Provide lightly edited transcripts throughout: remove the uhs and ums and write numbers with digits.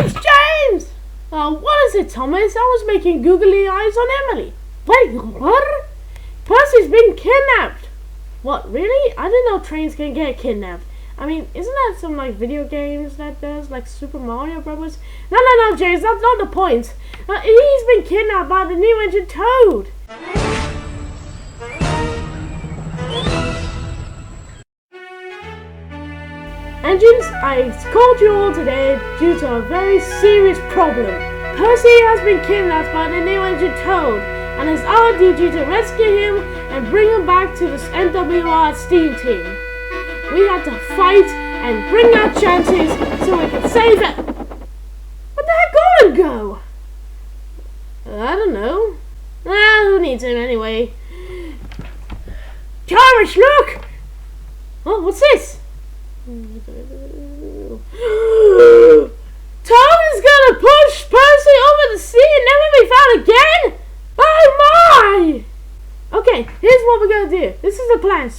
James! What is it, Thomas? I was making googly eyes on Emily. Wait, what? Percy's been kidnapped! What, really? I didn't know trains can get kidnapped. I mean, isn't that some like video games that does, like Super Mario Brothers? No, James, that's not the point. He's been kidnapped by the new engine Toad. Engines, I called you all today due to a very serious problem. Percy has been kidnapped by the new engine Toad, and it's our duty to rescue him and bring him back to this NWR Steam team. We had to fight and bring our chances so we could save it. Where'd the heck Gordon go? I don't know. Who needs him anyway? Thomas, look! Oh, what's this? Toad is gonna push Percy over the sea and never be found again? Oh my! Okay, here's what we're gonna do. This is the plan.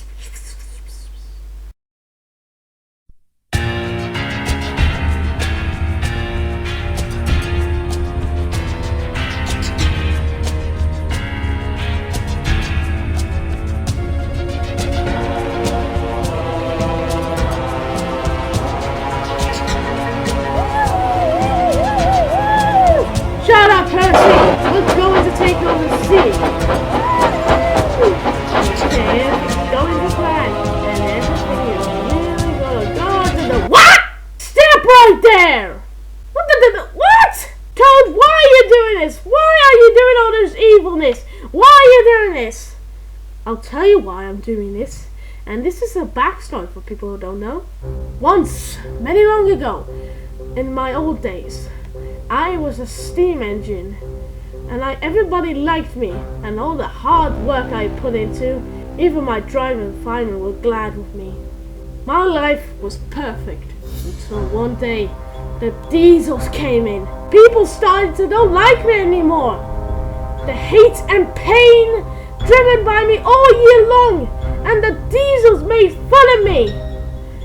Shut up, Percy! We're going to take over the sea. And going to plan. And everything is really gonna go to the what? Stop right there! What? Toad, why are you doing this? Why are you doing all this evilness? Why are you doing this? I'll tell you why I'm doing this. And this is a backstory for people who don't know. Once, many long ago, in my old days, I was a steam engine, and everybody liked me, and all the hard work I put into, even my driving firemen were glad with me. My life was perfect, until one day, the diesels came in. People started to don't like me anymore. The hate and pain driven by me all year long, and the diesels made fun of me.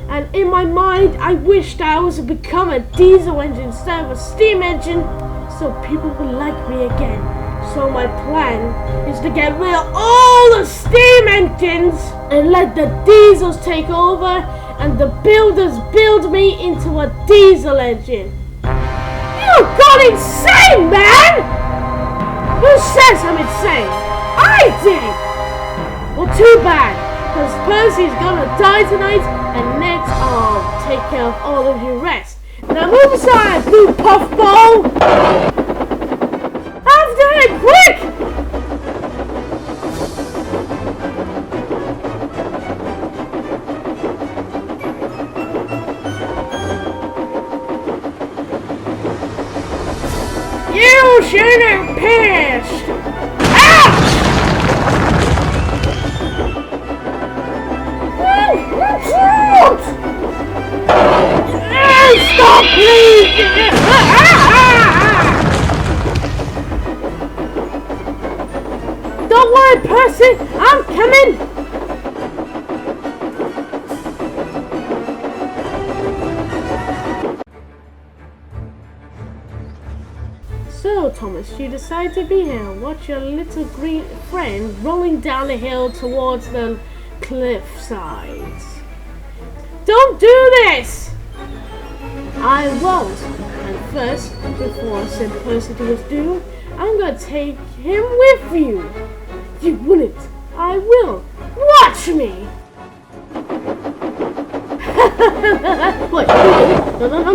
And in my mind, I wished I was to become a diesel engine instead of a steam engine, so people would like me again. So my plan is to get rid of all the steam engines and let the diesels take over, and the builders build me into a diesel engine. You got insane, man! Who says I'm insane? I did! Well, too bad, because Percy's gonna die tonight, and next I'll take care of all of you rest. Now move aside, blue puffball! After it, quick! You should have pissed! Ah! Stop, please! Don't worry, Percy, I'm coming! So, Thomas, you decide to be here and watch your little green friend rolling down the hill towards the cliff sides. Don't do this! I won't. And first, before I send Percy to his doom, I'm gonna take him with you. You wouldn't. I will. Watch me! What? No!